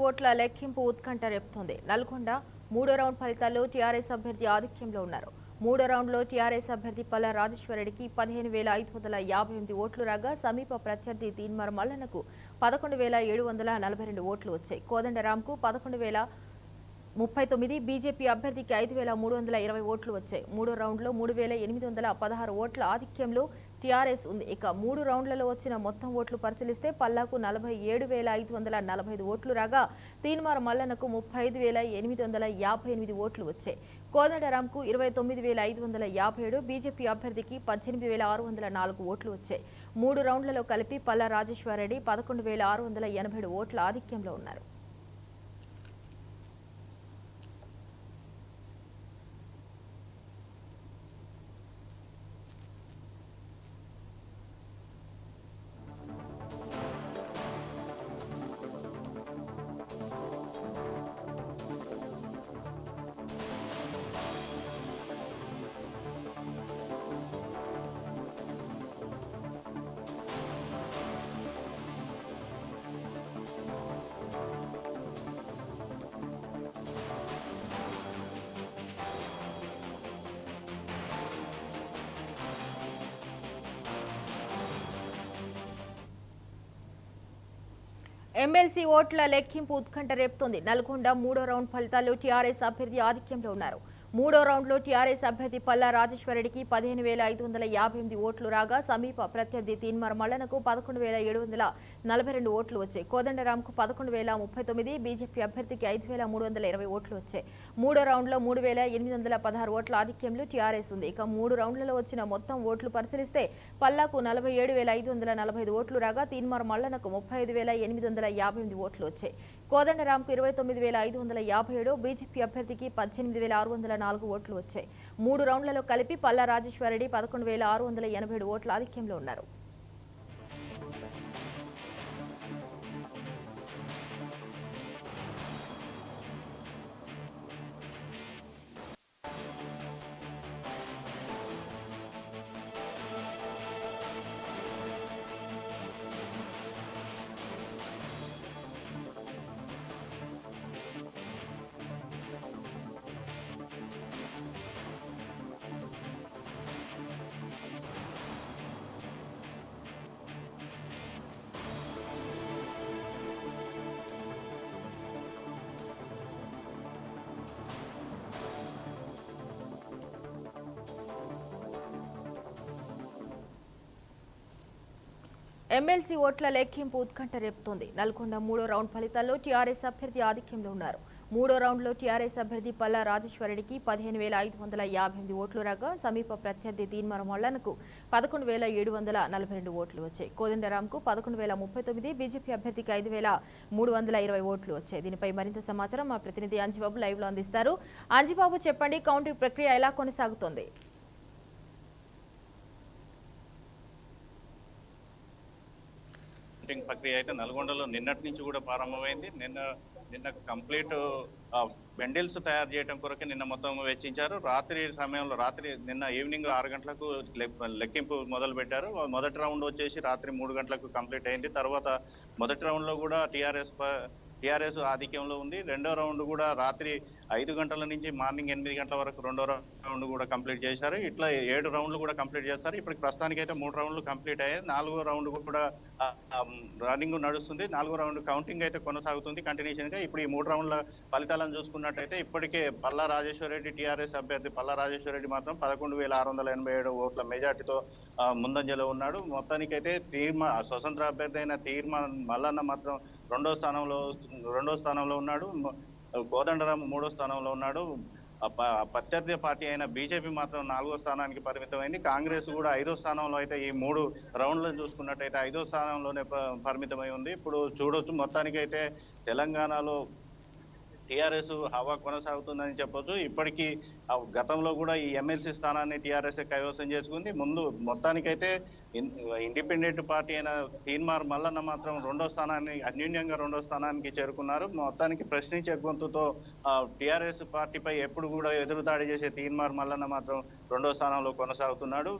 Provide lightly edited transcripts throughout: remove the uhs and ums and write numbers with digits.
ఓట్ల లెక్కింపు ఉత్కంఠ రేపుతోంది. నల్గొండ మూడో రౌండ్ ఫలితాల్లో టీఆర్ఎస్ అభ్యర్థి ఆధిక్యంలో ఉన్నారు. మూడో రౌండ్లో టీఆర్ఎస్ అభ్యర్థి పల్లా రాజేశ్వరరెడ్డికి 15,548 ఓట్లు రాగా సమీప ప్రత్యర్థి తీన్మార్ మల్లన్నకు 11,742 ఓట్లు వచ్చాయి. కోదండరాంకు 11,039, బీజేపీ అభ్యర్థికి 5,320 ఓట్లు వచ్చాయి. మూడో రౌండ్లో 3,816 ఓట్ల ఆధిక్యంలో టీఆర్ఎస్ ఉంది. ఇక మూడు రౌండ్లలో వచ్చిన మొత్తం ఓట్లు పరిశీలిస్తే పల్లాకు 47,545 ఓట్లు రాగా తీన్మార్ మల్లన్నకు 35,858 ఓట్లు వచ్చాయి. కోదండరాంకు 29,557, బీజేపీ అభ్యర్థికి 18,604 ఓట్లు వచ్చాయి. మూడు రౌండ్లలో కలిపి పల్లా రాజేశ్వరరెడ్డి 11,687 ఓట్ల ఆధిక్యంలో ఉన్నారు. ఎమ్మెల్సీ ఓట్ల లెక్కింపు ఉత్కంఠ రేపుతోంది. నల్గొండ మూడో రౌండ్ ఫలితాల్లో టీఆర్ఎస్ అభ్యర్థి ఆధిక్యంలో ఉన్నారు. మూడో రౌండ్లో టీఆర్ఎస్ అభ్యర్థి పల్లా రాజేశ్వరరెడ్డికి 15,558 ఓట్లు రాగా సమీప ప్రత్యర్థి తీన్మార్ మల్లన్నకు 11,742 ఓట్లు వచ్చాయి. కోదండరాంకు 11,039, బీజేపీ అభ్యర్థికి 5,320 ఓట్లు వచ్చాయి. మూడో రౌండ్లో 3,816 ఓట్ల ఆధిక్యంలో టీఆర్ఎస్ ఉంది. ఇక మూడు రౌండ్లలో వచ్చిన మొత్తం ఓట్లు పరిశీలిస్తే పల్లాకు 47,545 ఓట్లు రాగా తీన్మార్ మల్లన్నకు 35,858 ఓట్లు వచ్చాయి. కోదండరాంకు 29,557, బీజేపీ అభ్యర్థికి 18,604 ఓట్లు వచ్చాయి. మూడు రౌండ్లలో కలిపి పల్లా రాజేశ్వరరెడ్డి 11,687 ఓట్ల ఆధిక్యంలో ఉన్నారు. ఎమ్మెల్సీ ఓట్ల లెక్కింపు ఉత్కంఠ రేపుతోంది. నల్గొండ మూడో రౌండ్ ఫలితాల్లో టీఆర్ఎస్ అభ్యర్థి ఆధిక్యంలో ఉన్నారు. మూడో రౌండ్లో టీఆర్ఎస్ అభ్యర్థి పల్లా రాజేశ్వరరెడ్డికి 15,558 ఓట్లు రాగా సమీప ప్రత్యర్థి తీన్మార్ మల్లన్నకు 11,742 ఓట్లు వచ్చాయి. కోదండరాంకు 11,039, బీజేపీ అభ్యర్థికి 5,320 ఓట్లు వచ్చాయి. దీనిపై మరింత సమాచారం మా ప్రతినిధి అంజిబాబు లైవ్ లో అందిస్తారు. అంజిబాబు, చెప్పండి, కౌంటింగ్ ప్రక్రియ ఎలా కొనసాగుతోంది? ప్రక్రియ అయితే నల్గొండలో నిన్నటి నుంచి కూడా ప్రారంభమైంది. నిన్న కంప్లీట్ బెండిల్స్ తయారు చేయడం కొరకు నిన్న మొత్తం వెచ్చించారు. నిన్న ఈవినింగ్ 6 గంటలకు లెక్కింపు మొదలు పెట్టారు. మొదటి రౌండ్ వచ్చేసి రాత్రి 3 గంటలకు కంప్లీట్ అయింది. తర్వాత మొదటి రౌండ్ లో కూడా టీఆర్ఎస్ ఆధిక్యంలో ఉంది. రెండో రౌండ్ కూడా రాత్రి 5 గంటల నుంచి మార్నింగ్ 8 గంటల వరకు రెండో రౌండ్ కూడా కంప్లీట్ చేశారు. ఇట్లా 7 రౌండ్లు కూడా కంప్లీట్ చేస్తారు. ఇప్పుడు ప్రస్తుతానికి అయితే 3 రౌండ్లు కంప్లీట్ అయ్యాయి. 4వ రౌండ్ కూడా రన్నింగ్ నడుస్తుంది. 4వ రౌండ్ కౌంటింగ్ అయితే కొనసాగుతుంది కంటిన్యూషన్ గా. ఇప్పుడు ఈ 3 రౌండ్ల ఫలితాలను చూసుకున్నట్టయితే ఇప్పటికే పల్లా రాజేశ్వరరెడ్డి, టీఆర్ఎస్ అభ్యర్థి పల్లా రాజేశ్వరరెడ్డి మాత్రం 11,687 ఓట్ల మెజార్టీతో ముందంజలో ఉన్నాడు. మొత్తానికైతే స్వతంత్ర అభ్యర్థి అయిన తీన్మార్ మల్లన్న మాత్రం రెండో స్థానంలో ఉన్నాడు. కోదండరాం 3వ స్థానంలో ఉన్నాడు. ప్రత్యర్థి పార్టీ అయిన బీజేపీ మాత్రం 4వ స్థానానికి పరిమితమైంది. కాంగ్రెస్ కూడా 5వ స్థానంలో అయితే ఈ 3 రౌండ్లను చూసుకున్నట్టయితే 5వ స్థానంలోనే పరిమితమై ఉంది. ఇప్పుడు చూడొచ్చు, మొత్తానికైతే తెలంగాణలో టీఆర్ఎస్ హవా కొనసాగుతుందని చెప్పొచ్చు. ఇప్పటికీ గతంలో కూడా ఈ ఎమ్మెల్సీ స్థానాన్ని టీఆర్ఎస్ కైవసం చేసుకుంది. మొత్తానికైతే ఇండిపెండెంట్ పార్టీ అయిన తీన్మార్ మల్లన్న మాత్రం అన్యూన్యంగా రెండో స్థానానికి చేరుకున్నారు. మొత్తానికి ప్రశ్నించే గొంతుతో టీఆర్ఎస్ పార్టీపై ఎప్పుడు కూడా ఎదురుదాడి చేసే తీన్మార్ మల్లన్న మాత్రం రెండో స్థానంలో కొనసాగుతున్నాడు.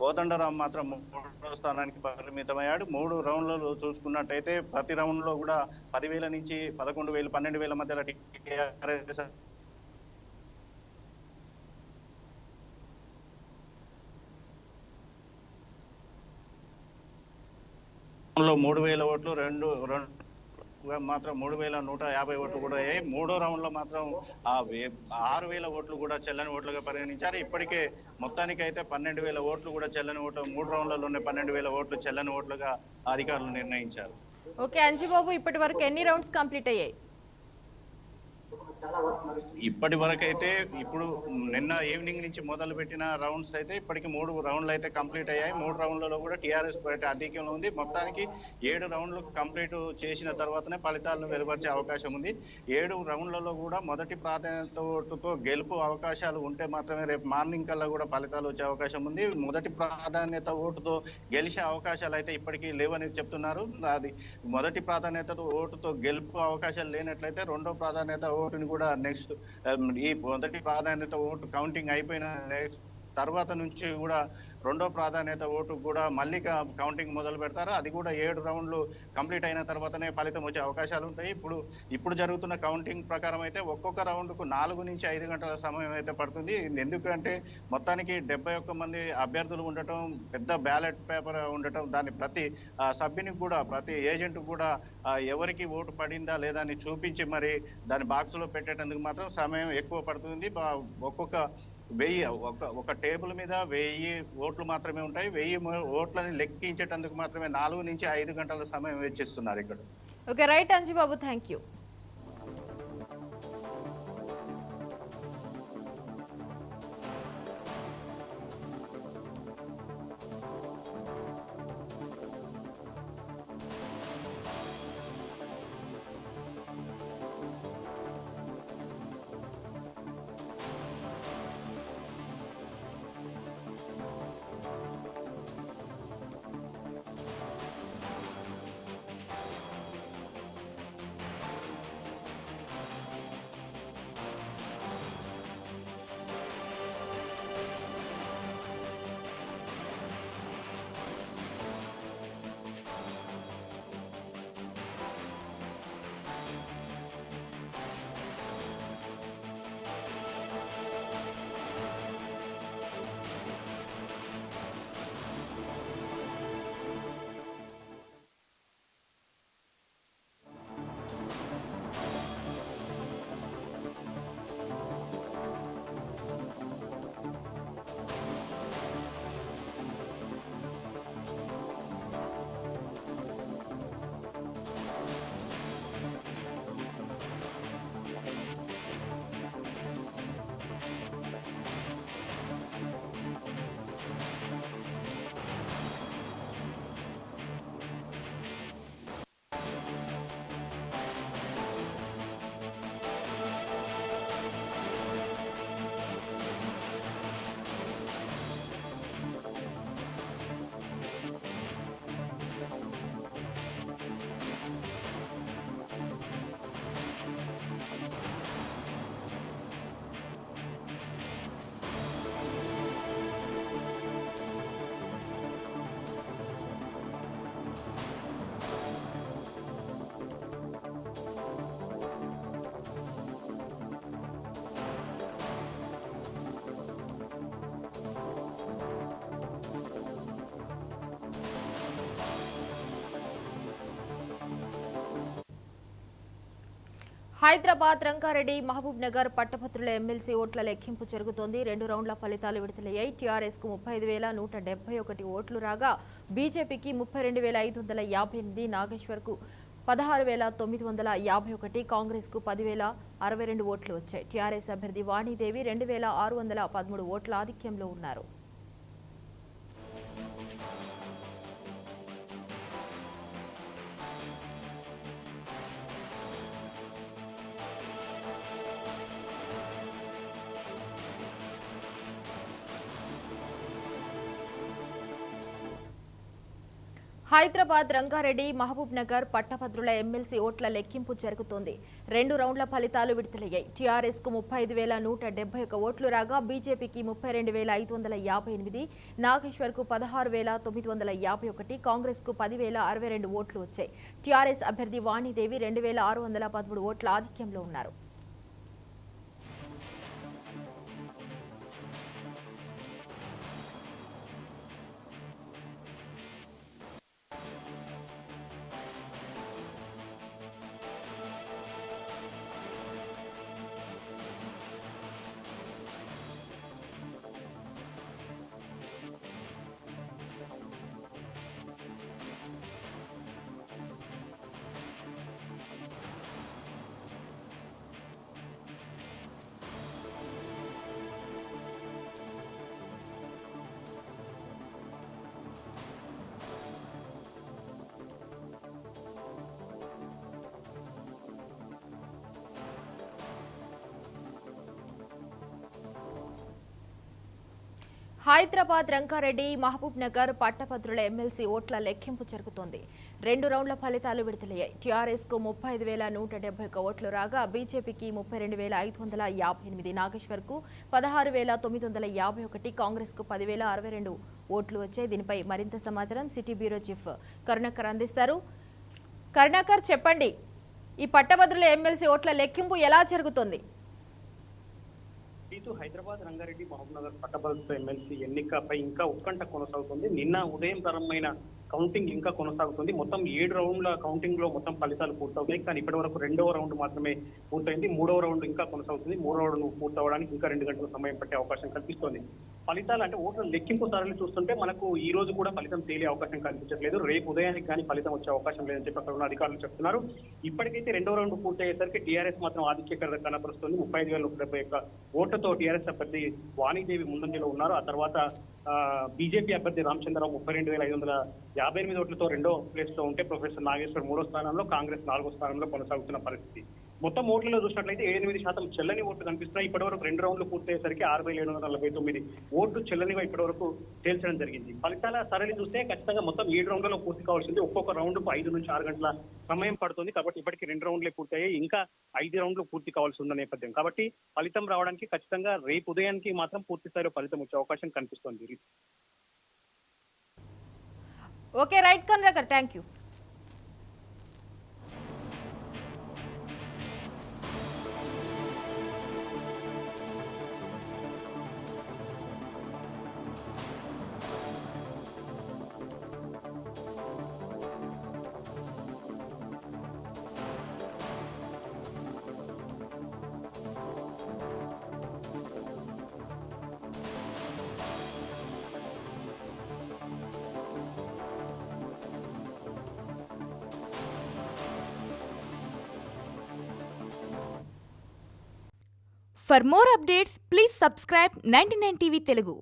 కోదండరాం మాత్రం 3వ స్థానానికి పరిమితమయ్యాడు. 3 రౌండ్లలో చూసుకున్నట్టయితే ప్రతి రౌండ్‌లో కూడా 10,000 నుంచి 11,000, 12,000 మధ్యలో టీఆర్ఎస్ లో 3,000 ఓట్లు, రెండు మాత్రం 3,150 ఓట్లు కూడా అయ్యాయి. 3వ రౌండ్ లో మాత్రం 6,000 ఓట్లు కూడా చెల్లని ఓట్లుగా పరిగణించారు. ఇప్పటికే మొత్తానికి అయితే 12,000 ఓట్లు కూడా చెల్లని ఓట్లు, 3 రౌండ్లలోనే 12,000 ఓట్లు చెల్లని ఓట్లుగా అధికారులు నిర్ణయించారు. ఓకే అంజిబాబు, ఇప్పటి వరకు ఎన్ని రౌండ్స్ కంప్లీట్ అయ్యాయి? ఇప్పటి వరకు అయితే ఇప్పుడు నిన్న ఈవినింగ్ నుంచి మొదలు పెట్టిన రౌండ్స్ అయితే ఇప్పటికి 3 రౌండ్లు అయితే కంప్లీట్ అయ్యాయి. 3 రౌండ్లలో కూడా టీఆర్ఎస్ పార్టీ ఆధిక్యంలో ఉంది. మొత్తానికి 7 రౌండ్లు కంప్లీట్ చేసిన తర్వాతనే ఫలితాలను వెలువరిచే అవకాశం ఉంది. 7 రౌండ్లలో కూడా మొదటి ప్రాధాన్యత ఓటుతో గెలుపు అవకాశాలు ఉంటే మాత్రమే రేపు మార్నింగ్ కల్లా కూడా ఫలితాలు వచ్చే అవకాశం ఉంది. మొదటి ప్రాధాన్యత ఓటుతో గెలిచే అవకాశాలు అయితే ఇప్పటికీ లేవని చెప్తున్నారు. అది మొదటి ప్రాధాన్యత ఓటుతో గెలుపు అవకాశాలు లేనట్లయితే రెండో ప్రాధాన్యత ఓటుని కూడా నెక్స్ట్ ఈ మొదటి ప్రాధాన్యత ఓటు కౌంటింగ్ అయిపోయిన నెక్స్ట్ తర్వాత నుంచి కూడా రెండో ప్రాధాన్యత ఓటు కూడా మళ్ళీ కౌంటింగ్ మొదలు పెడతారు. అది కూడా 7 రౌండ్లు కంప్లీట్ అయిన తర్వాతనే ఫలితం వచ్చే అవకాశాలు ఉంటాయి. ఇప్పుడు జరుగుతున్న కౌంటింగ్ ప్రకారం అయితే ఒక్కొక్క రౌండ్కు 4 నుంచి 5 గంటల సమయం అయితే పడుతుంది. ఎందుకంటే మొత్తానికి 71 మంది అభ్యర్థులు ఉండటం, పెద్ద బ్యాలెట్ పేపర్ ఉండటం, దాని ప్రతి సభ్యునికి కూడా ప్రతి ఏజెంట్ కూడా ఎవరికి ఓటు పడిందా లేదా అని చూపించి మరి దాని బాక్స్లో పెట్టేటందుకు మాత్రం సమయం ఎక్కువ పడుతుంది. ఒక్కొక్క 1000 ఒక టేబుల్ మీద 1000 ఓట్లు మాత్రమే ఉంటాయి. 1000 ఓట్లని లెక్కించేటందుకు మాత్రమే 4 నుంచి 5 గంటల సమయం వెచ్చిస్తున్నారు ఇక్కడ. Okay right Anjibabu, thank you. Hyderabad Rangareddy Mahabubnagar పట్టభద్రుల ఎమ్మెల్సీ ఓట్ల లెక్కింపు జరుగుతోంది. 2 రౌండ్ల ఫలితాలు విడుదలయ్యాయి. టీఆర్ఎస్ కు 35,171 ఓట్లు రాగా బీజేపీకి 32,558, నాగేశ్వర్ కు 16,951, కాంగ్రెస్ కు 10,062 ఓట్లు వచ్చాయి. టీఆర్ఎస్ అభ్యర్థి వాణీదేవి 2,613 ఓట్ల ఆధిక్యంలో ఉన్నారు. హైదరాబాద్ రంగారెడ్డి మహబూబ్ నగర్ పట్టభద్రుల ఎమ్మెల్సీ ఓట్ల లెక్కింపు జరుగుతోంది. రెండు రౌండ్ల ఫలితాలు విడుదలయ్యాయి. టీఆర్ఎస్ కు 35,171 ఓట్లు రాగా బీజేపీకి 32,558, నాగేశ్వర్ కు 16,951, కాంగ్రెస్ కు 10,062 ఓట్లు వచ్చాయి. టీఆర్ఎస్ అభ్యర్థి వాణిదేవి 2,613 ఓట్ల ఆధిక్యంలో ఉన్నారు. హైదరాబాద్, రంగారెడ్డి, మహబూబ్ నగర్ పట్టభద్రుల ఎమ్మెల్సీ ఓట్ల లెక్కింపు జరుగుతోంది. రెండు రౌండ్ల ఫలితాలు విడుదలయ్యాయి. టీఆర్ఎస్ కు 35,171 ఓట్లు రాగా బీజేపీకి 32,558, నాగేశ్వర్ కు 16,951, కాంగ్రెస్ కు 10,062 ఓట్లు వచ్చాయి. దీనిపై మరింత సమాచారం సిటీ బ్యూరో చీఫ్ కరుణాకర్ అందిస్తారు. కరుణాకర్, చెప్పండి, ఈ పట్టభద్రుల ఎమ్మెల్సీ ఓట్ల లెక్కింపు ఎలా జరుగుతోంది? హైదరాబాద్, రంగారెడ్డి, మహబూబ్నగర్ పట్టభద్రుల ఎమ్మెల్సీ ఎన్నికపై ఇంకా ఉత్కంఠ కొనసాగుతుంది. నిన్న ఉదయం ప్రారంభమైన కౌంటింగ్ ఇంకా కొనసాగుతుంది. మొత్తం 7 రౌండ్ల కౌంటింగ్ లో మొత్తం ఫలితాలు పూర్తవుతాయి. కానీ ఇప్పటి వరకు 2వ రౌండ్ మాత్రమే పూర్తయింది. 3వ రౌండ్ ఇంకా కొనసాగుతుంది. 3వ రౌండ్ పూర్తవడానికి ఇంకా 2 గంటల సమయం పట్టే అవకాశం కనిపిస్తోంది. ఫలితాలు అంటే ఓట్ల లెక్కింపు సరళి చూస్తుంటే మనకు ఈ రోజు కూడా ఫలితం తేలే అవకాశం కనిపించట్లేదు. రేపు ఉదయానికి కానీ ఫలితం వచ్చే అవకాశం లేదని చెప్పి అక్కడ ఉన్న అధికారులు చెప్తున్నారు. ఇప్పటికైతే 2వ రౌండ్ పూర్తయ్యేసరికి టీఆర్ఎస్ మాత్రం ఆధిక్యత కనపరుస్తుంది. 35,171 ఓట్లతో టీఆర్ఎస్ అభ్యర్థి వాణిదేవి ముందంజలో ఉన్నారు. ఆ తర్వాత బీజేపీ అభ్యర్థి రామచంద్రరావు 32,558 ఓట్లతో 2వ ప్లేస్ లో ఉంటే ప్రొఫెసర్ నాగేశ్వర్ 3వ స్థానంలో, కాంగ్రెస్ 4వ స్థానంలో కొనసాగుతున్న పరిస్థితి. మొత్తం ఓట్లలో చూసినట్లయితే 8% చెల్లని ఓట్లు కనిపిస్తున్నాయి. ఇప్పటివరకు 2 రౌండ్లు పూర్తయ్యేసరికి 6,749 ఓట్లు చెల్లనిగా ఇప్పటివరకు తేల్చడం జరిగింది. ఫలితాల సరళి చూస్తే ఖచ్చితంగా మొత్తం 7 రౌండ్లలో పూర్తి కావాల్సింది. ఒక్కొక్క రౌండ్ 5 నుంచి 6 గంటల సమయం పడుతుంది. కాబట్టి ఇప్పటికి 2 రౌండ్లే పూర్తయ్యాయి. ఇంకా 5 రౌండ్లు పూర్తి కావాల్సి ఉన్న నేపథ్యం. కాబట్టి ఫలితం రావడానికి ఖచ్చితంగా రేపు ఉదయానికి మాత్రం పూర్తి స్థాయిలో ఫలితం వచ్చే అవకాశం కనిపిస్తోంది. Okay, right Karunakar, thank you. For more updates, please subscribe 99 TV Telugu.